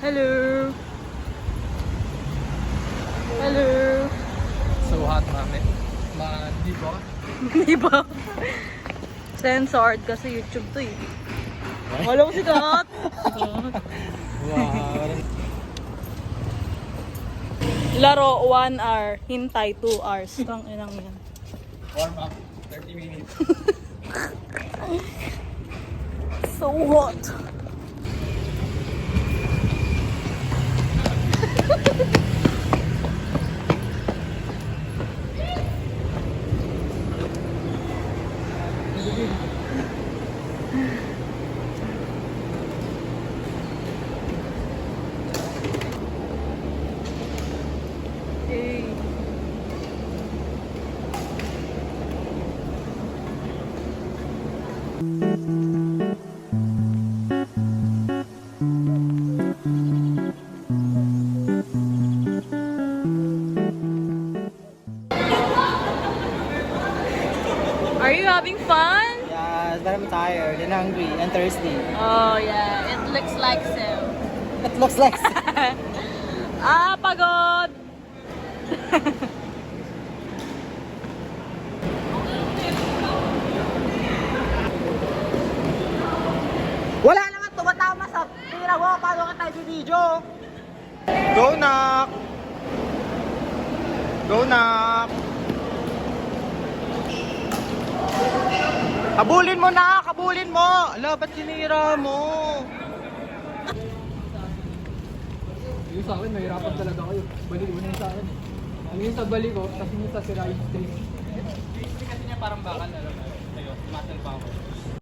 Hello. Hello. So hot, mami. Di ba? Di ba? Censored kasi YouTube to eh. Walang sikat. Wow. Laro 1 hour, hintay 2 hours. Tang inang yan. Warm up, 30 minutes. So hot. Hey. Are you having fun? Yes, but I'm tired and hungry and thirsty. Oh yeah, it looks like so. It looks like Pagod! wala naman tumatama sa tira mo. Paano ka tayo video? Go knock! Go knock! Kabulin mo na! Kabulin mo! Ala, ba't sinira mo? Yung sa akin, mahirapan talaga kayo. Balik mo na yung sa akin. Ano yung sa balik ko, tapos yung sa sira yung street. Kasi niya parang bakal, alam mo. Ayun, tumatal pa ako.